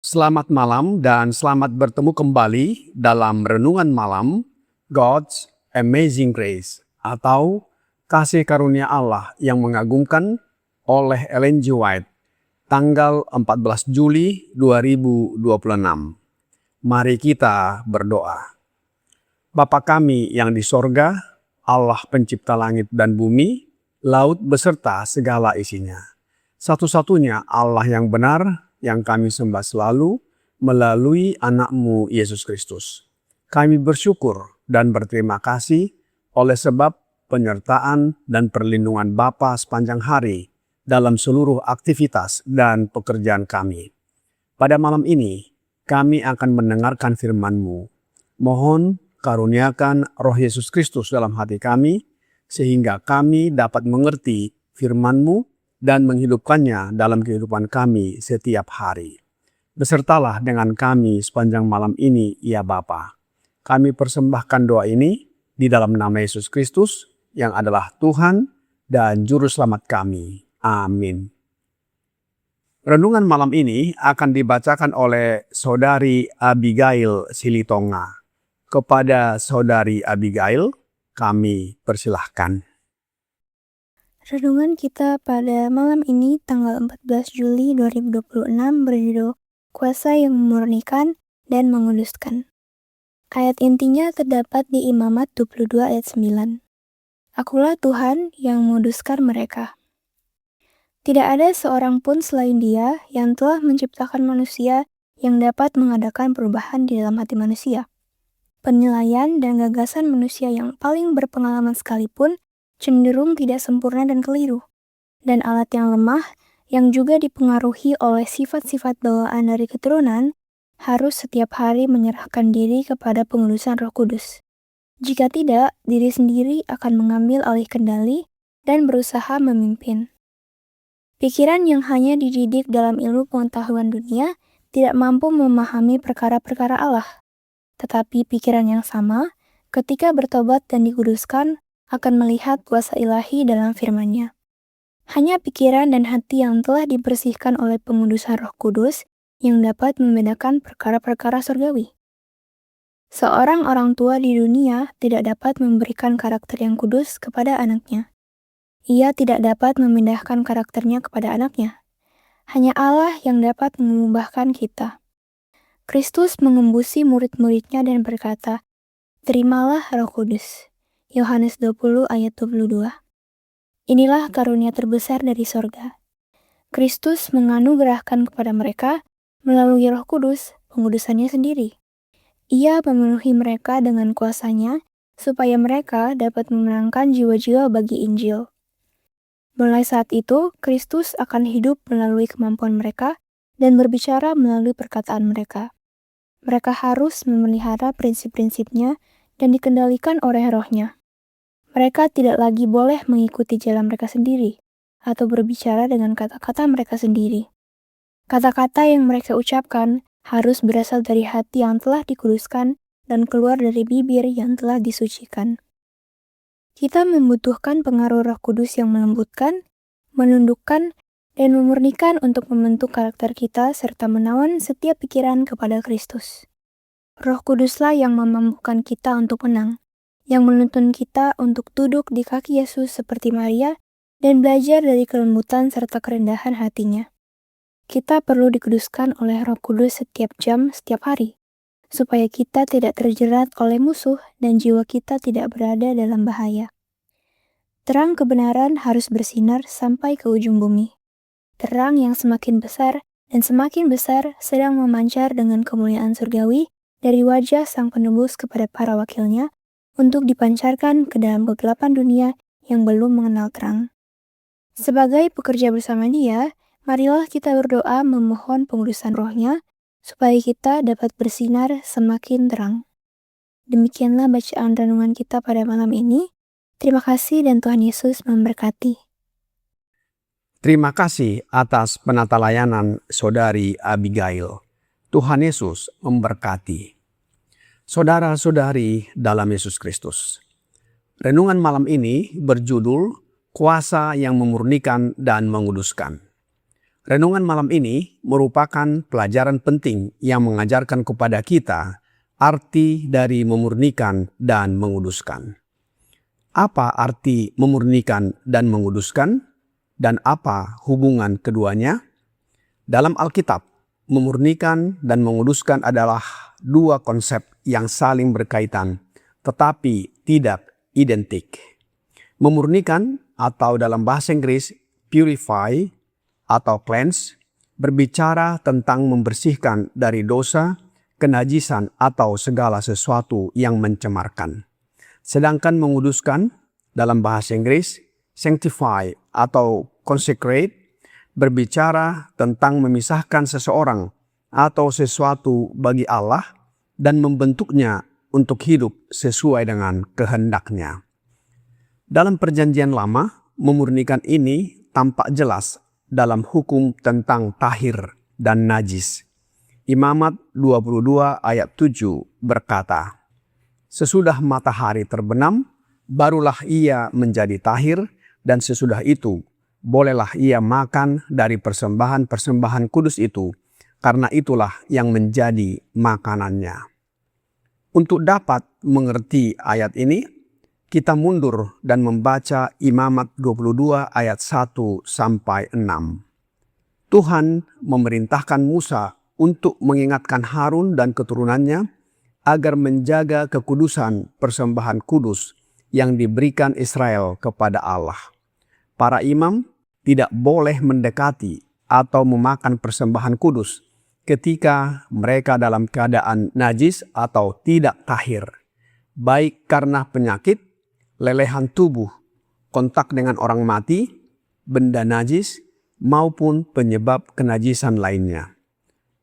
Selamat malam dan selamat bertemu kembali dalam Renungan Malam God's Amazing Grace atau Kasih Karunia Allah yang mengagumkan oleh Ellen G. White tanggal 14 Juli 2026. Mari kita berdoa. Bapa kami yang di sorga, Allah pencipta langit dan bumi, laut beserta segala isinya. Satu-satunya Allah yang benar, yang kami sembah selalu melalui anak-Mu Yesus Kristus. Kami bersyukur dan berterima kasih oleh sebab penyertaan dan perlindungan Bapa sepanjang hari dalam seluruh aktivitas dan pekerjaan kami. Pada malam ini, kami akan mendengarkan firman-Mu. Mohon karuniakan Roh Yesus Kristus dalam hati kami, sehingga kami dapat mengerti firman-Mu dan menghidupkannya dalam kehidupan kami setiap hari. Besertalah dengan kami sepanjang malam ini, ya Bapa. Kami persembahkan doa ini di dalam nama Yesus Kristus yang adalah Tuhan dan Juru Selamat kami. Amin. Renungan malam ini akan dibacakan oleh Saudari Abigail Silitonga. Kepada Saudari Abigail, kami persilahkan. Renungan kita pada malam ini tanggal 14 Juli 2026 berjudul Kuasa yang Memurnikan dan Menguduskan. Ayat intinya terdapat di Imamat 22 ayat 9. Akulah Tuhan yang menguduskan mereka. Tidak ada seorang pun selain Dia yang telah menciptakan manusia yang dapat mengadakan perubahan di dalam hati manusia. Penilaian dan gagasan manusia yang paling berpengalaman sekalipun cenderung tidak sempurna dan keliru, dan alat yang lemah yang juga dipengaruhi oleh sifat-sifat bawaan dari keturunan harus setiap hari menyerahkan diri kepada pengudusan Roh Kudus. Jika tidak, diri sendiri akan mengambil alih kendali dan berusaha memimpin. Pikiran yang hanya dididik dalam ilmu pengetahuan dunia tidak mampu memahami perkara-perkara Allah, tetapi pikiran yang sama, ketika bertobat dan dikuduskan, akan melihat kuasa ilahi dalam firman-Nya. Hanya pikiran dan hati yang telah dibersihkan oleh pengudusan Roh Kudus yang dapat membedakan perkara-perkara surgawi. Seorang orang tua di dunia tidak dapat memberikan karakter yang kudus kepada anaknya. Ia tidak dapat memindahkan karakternya kepada anaknya. Hanya Allah yang dapat mengubahkan kita. Kristus mengembusi murid-muridnya dan berkata, "Terimalah Roh Kudus." Yohanes 20 ayat 22. Inilah karunia terbesar dari sorga. Kristus menganugerahkan kepada mereka melalui Roh Kudus pengudusannya sendiri. Ia memenuhi mereka dengan kuasa-Nya supaya mereka dapat memenangkan jiwa-jiwa bagi Injil. Mulai saat itu, Kristus akan hidup melalui kemampuan mereka dan berbicara melalui perkataan mereka. Mereka harus memelihara prinsip-prinsipnya dan dikendalikan oleh Roh-Nya. Mereka tidak lagi boleh mengikuti jalan mereka sendiri atau berbicara dengan kata-kata mereka sendiri. Kata-kata yang mereka ucapkan harus berasal dari hati yang telah dikuduskan dan keluar dari bibir yang telah disucikan. Kita membutuhkan pengaruh Roh Kudus yang melembutkan, menundukkan, dan memurnikan untuk membentuk karakter kita serta menawan setiap pikiran kepada Kristus. Roh Kuduslah yang memampukan kita untuk menang, yang menuntun kita untuk duduk di kaki Yesus seperti Maria dan belajar dari kelembutan serta kerendahan hatinya. Kita perlu dikuduskan oleh Roh Kudus setiap jam, setiap hari, supaya kita tidak terjerat oleh musuh dan jiwa kita tidak berada dalam bahaya. Terang kebenaran harus bersinar sampai ke ujung bumi. Terang yang semakin besar dan semakin besar sedang memancar dengan kemuliaan surgawi dari wajah Sang Penebus kepada para wakilnya, untuk dipancarkan ke dalam kegelapan dunia yang belum mengenal terang. Sebagai pekerja bersama Dia, marilah kita berdoa memohon pengudusan Roh-Nya, supaya kita dapat bersinar semakin terang. Demikianlah bacaan renungan kita pada malam ini. Terima kasih dan Tuhan Yesus memberkati. Terima kasih atas penata layanan Saudari Abigail. Tuhan Yesus memberkati. Saudara-saudari dalam Yesus Kristus. Renungan malam ini berjudul Kuasa yang Memurnikan dan Menguduskan. Renungan malam ini merupakan pelajaran penting yang mengajarkan kepada kita arti dari memurnikan dan menguduskan. Apa arti memurnikan dan menguduskan? Dan apa hubungan keduanya? Dalam Alkitab, memurnikan dan menguduskan adalah dua konsep yang saling berkaitan, tetapi tidak identik. Memurnikan atau dalam bahasa Inggris purify atau cleanse berbicara tentang membersihkan dari dosa, kenajisan atau segala sesuatu yang mencemarkan. Sedangkan menguduskan dalam bahasa Inggris sanctify atau consecrate berbicara tentang memisahkan seseorang atau sesuatu bagi Allah dan membentuknya untuk hidup sesuai dengan kehendaknya. Dalam Perjanjian Lama, memurnikan ini tampak jelas dalam hukum tentang tahir dan najis. Imamat 22 ayat 7 berkata, "Sesudah matahari terbenam, barulah ia menjadi tahir, dan sesudah itu bolehlah ia makan dari persembahan-persembahan kudus itu, karena itulah yang menjadi makanannya." Untuk dapat mengerti ayat ini, kita mundur dan membaca Imamat 22 ayat 1 sampai 6. Tuhan memerintahkan Musa untuk mengingatkan Harun dan keturunannya agar menjaga kekudusan persembahan kudus yang diberikan Israel kepada Allah. Para imam tidak boleh mendekati atau memakan persembahan kudus ketika mereka dalam keadaan najis atau tidak tahir, baik karena penyakit, lelehan tubuh, kontak dengan orang mati, benda najis, maupun penyebab kenajisan lainnya.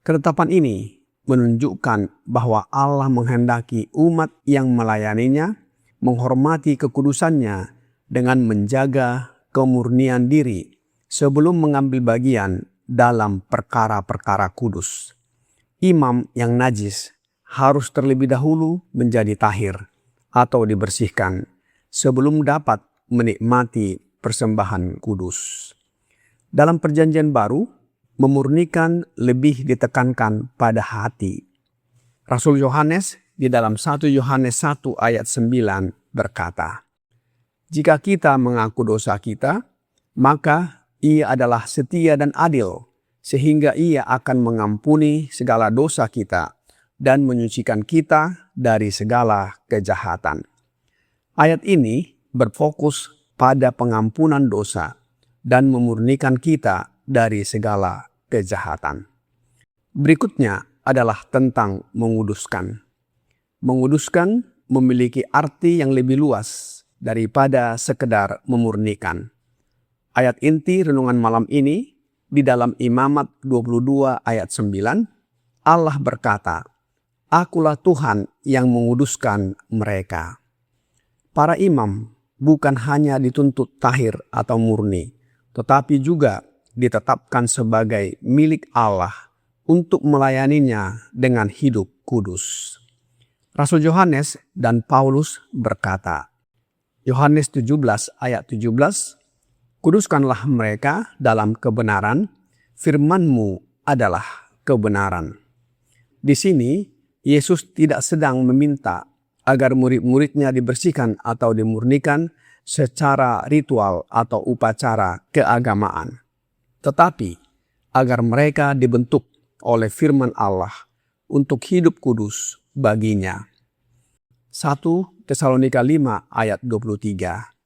Ketetapan ini menunjukkan bahwa Allah menghendaki umat yang melayaninya menghormati kekudusannya dengan menjaga kemurnian diri sebelum mengambil bagian dalam perkara-perkara kudus. Imam yang najis harus terlebih dahulu menjadi tahir atau dibersihkan sebelum dapat menikmati persembahan kudus. Dalam Perjanjian Baru, memurnikan lebih ditekankan pada hati. Rasul Yohanes di dalam 1 Yohanes 1 ayat 9 berkata, "Jika kita mengaku dosa kita, maka Ia adalah setia dan adil, sehingga Ia akan mengampuni segala dosa kita dan menyucikan kita dari segala kejahatan." Ayat ini berfokus pada pengampunan dosa dan memurnikan kita dari segala kejahatan. Berikutnya adalah tentang menguduskan. Menguduskan memiliki arti yang lebih luas daripada sekedar memurnikan. Ayat inti renungan malam ini di dalam Imamat 22 ayat 9, Allah berkata, "Akulah Tuhan yang menguduskan mereka." Para imam bukan hanya dituntut tahir atau murni, tetapi juga ditetapkan sebagai milik Allah untuk melayaninya dengan hidup kudus. Rasul Yohanes dan Paulus berkata, Yohanes 17 ayat 17, "Kuduskanlah mereka dalam kebenaran, firman-Mu adalah kebenaran." Di sini, Yesus tidak sedang meminta agar murid-muridnya dibersihkan atau dimurnikan secara ritual atau upacara keagamaan, tetapi agar mereka dibentuk oleh firman Allah untuk hidup kudus baginya. 1 Tesalonika 5 ayat 23.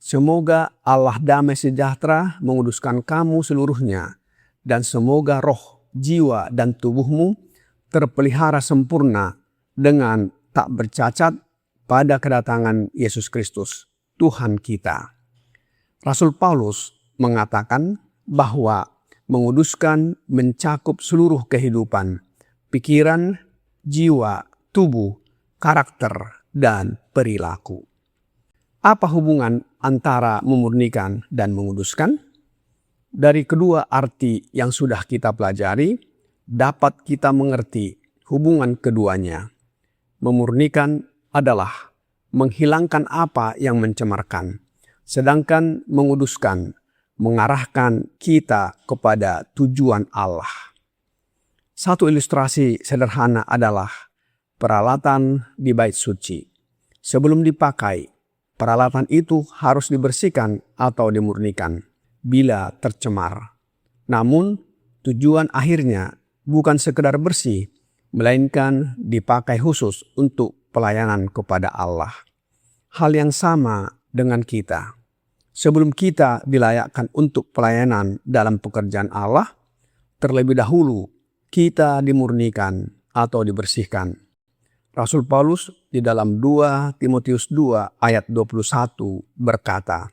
"Semoga Allah damai sejahtera menguduskan kamu seluruhnya, dan semoga roh, jiwa, dan tubuhmu terpelihara sempurna dengan tak bercacat pada kedatangan Yesus Kristus, Tuhan kita." Rasul Paulus mengatakan bahwa menguduskan mencakup seluruh kehidupan, pikiran, jiwa, tubuh, karakter, dan perilaku. Apa hubungan antara memurnikan dan menguduskan? Dari kedua arti yang sudah kita pelajari, dapat kita mengerti hubungan keduanya. Memurnikan adalah menghilangkan apa yang mencemarkan, sedangkan menguduskan mengarahkan kita kepada tujuan Allah. Satu ilustrasi sederhana adalah peralatan di bait suci. Sebelum dipakai, peralatan itu harus dibersihkan atau dimurnikan bila tercemar. Namun, tujuan akhirnya bukan sekedar bersih, melainkan dipakai khusus untuk pelayanan kepada Allah. Hal yang sama dengan kita. Sebelum kita dilayakkan untuk pelayanan dalam pekerjaan Allah, terlebih dahulu kita dimurnikan atau dibersihkan. Rasul Paulus di dalam 2 Timotius 2 ayat 21 berkata,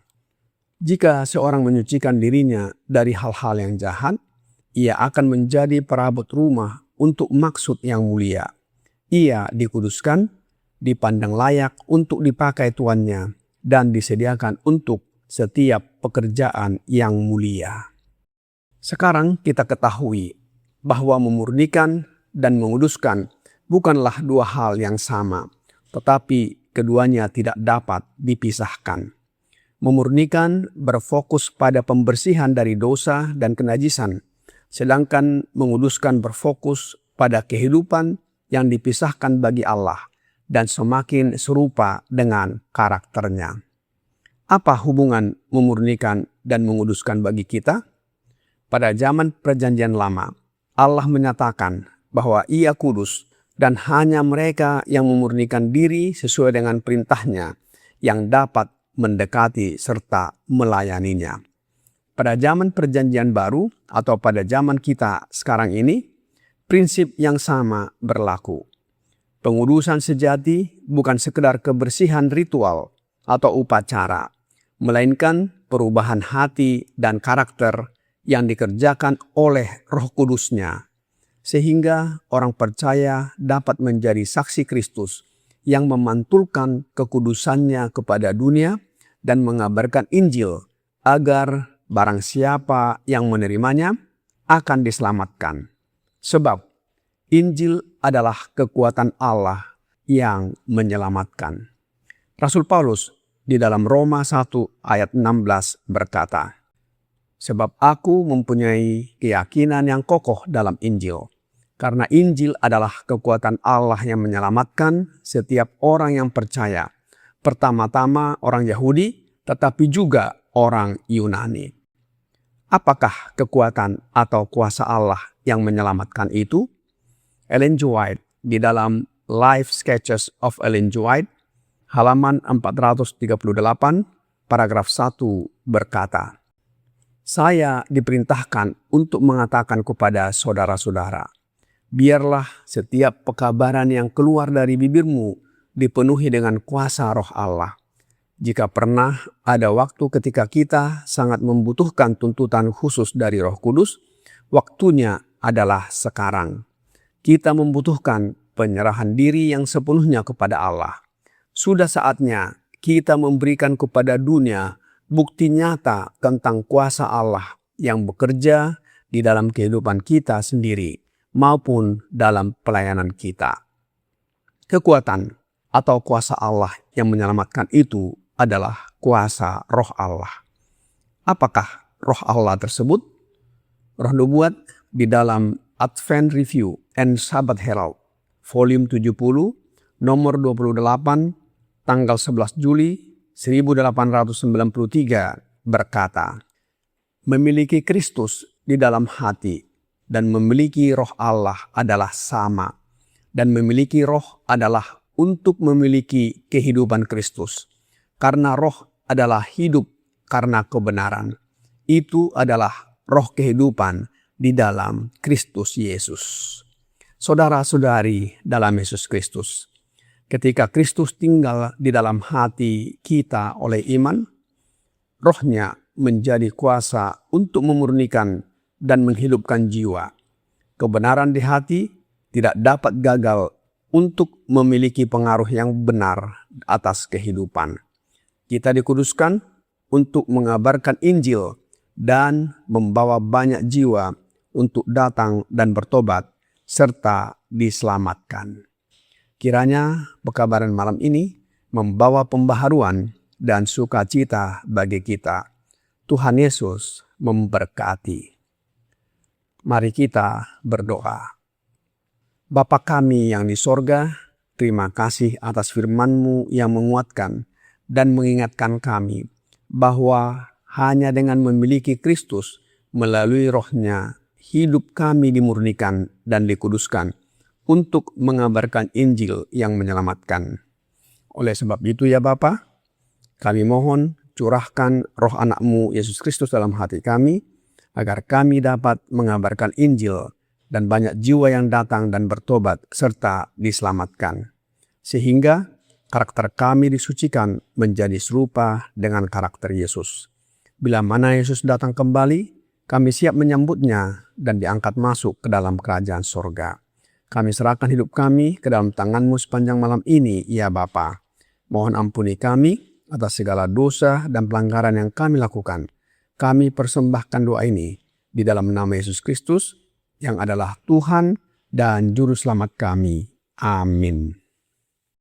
"Jika seorang menyucikan dirinya dari hal-hal yang jahat, ia akan menjadi perabot rumah untuk maksud yang mulia. Ia dikuduskan, dipandang layak untuk dipakai tuannya, dan disediakan untuk setiap pekerjaan yang mulia." Sekarang kita ketahui bahwa memurnikan dan menguduskan bukanlah dua hal yang sama, tetapi keduanya tidak dapat dipisahkan. Memurnikan berfokus pada pembersihan dari dosa dan kenajisan, sedangkan menguduskan berfokus pada kehidupan yang dipisahkan bagi Allah dan semakin serupa dengan karakternya. Apa hubungan memurnikan dan menguduskan bagi kita? Pada zaman Perjanjian Lama, Allah menyatakan bahwa Ia kudus dan hanya mereka yang memurnikan diri sesuai dengan perintahnya yang dapat mendekati serta melayaninya. Pada zaman Perjanjian Baru atau pada zaman kita sekarang ini, prinsip yang sama berlaku. Pengudusan sejati bukan sekedar kebersihan ritual atau upacara, melainkan perubahan hati dan karakter yang dikerjakan oleh Roh Kudus-Nya, sehingga orang percaya dapat menjadi saksi Kristus yang memantulkan kekudusannya kepada dunia dan mengabarkan Injil agar barang siapa yang menerimanya akan diselamatkan. Sebab Injil adalah kekuatan Allah yang menyelamatkan. Rasul Paulus di dalam Roma 1 ayat 16 berkata, "Sebab aku mempunyai keyakinan yang kokoh dalam Injil, karena Injil adalah kekuatan Allah yang menyelamatkan setiap orang yang percaya, pertama-tama orang Yahudi, tetapi juga orang Yunani." Apakah kekuatan atau kuasa Allah yang menyelamatkan itu? Ellen G. White di dalam Life Sketches of Ellen G. White, halaman 438, paragraf 1 berkata, "Saya diperintahkan untuk mengatakan kepada saudara-saudara, biarlah setiap pekabaran yang keluar dari bibirmu dipenuhi dengan kuasa Roh Allah. Jika pernah ada waktu ketika kita sangat membutuhkan tuntutan khusus dari Roh Kudus, waktunya adalah sekarang. Kita membutuhkan penyerahan diri yang sepenuhnya kepada Allah. Sudah saatnya kita memberikan kepada dunia bukti nyata tentang kuasa Allah yang bekerja di dalam kehidupan kita sendiri maupun dalam pelayanan kita. Kekuatan atau kuasa Allah yang menyelamatkan itu adalah kuasa Roh Allah. Apakah Roh Allah tersebut? Roh Nubuat di dalam Advent Review and Sabbath Herald, volume 70, nomor 28, tanggal 11 Juli 1893 berkata, "Memiliki Kristus di dalam hati dan memiliki Roh Allah adalah sama, dan memiliki Roh adalah untuk memiliki kehidupan Kristus. Karena Roh adalah hidup karena kebenaran. Itu adalah roh kehidupan di dalam Kristus Yesus." Saudara-saudari dalam Yesus Kristus, ketika Kristus tinggal di dalam hati kita oleh iman, Roh-Nya menjadi kuasa untuk memurnikan dan menghidupkan jiwa. Kebenaran di hati tidak dapat gagal untuk memiliki pengaruh yang benar atas kehidupan. Kita dikuduskan untuk mengabarkan Injil dan membawa banyak jiwa untuk datang dan bertobat serta diselamatkan. Kiranya pekabaran malam ini membawa pembaharuan dan sukacita bagi kita. Tuhan Yesus memberkati. Mari kita berdoa. Bapa kami yang di sorga, terima kasih atas firman-Mu yang menguatkan dan mengingatkan kami bahwa hanya dengan memiliki Kristus melalui Roh-Nya, hidup kami dimurnikan dan dikuduskan untuk mengabarkan Injil yang menyelamatkan. Oleh sebab itu ya Bapa, kami mohon curahkan Roh Anak-Mu Yesus Kristus dalam hati kami, agar kami dapat mengabarkan Injil dan banyak jiwa yang datang dan bertobat serta diselamatkan. Sehingga karakter kami disucikan menjadi serupa dengan karakter Yesus. Bila mana Yesus datang kembali, kami siap menyambutnya dan diangkat masuk ke dalam kerajaan sorga. Kami serahkan hidup kami ke dalam tangan-Mu sepanjang malam ini, ya Bapa. Mohon ampuni kami atas segala dosa dan pelanggaran yang kami lakukan. Kami persembahkan doa ini di dalam nama Yesus Kristus, yang adalah Tuhan dan Juru Selamat kami. Amin.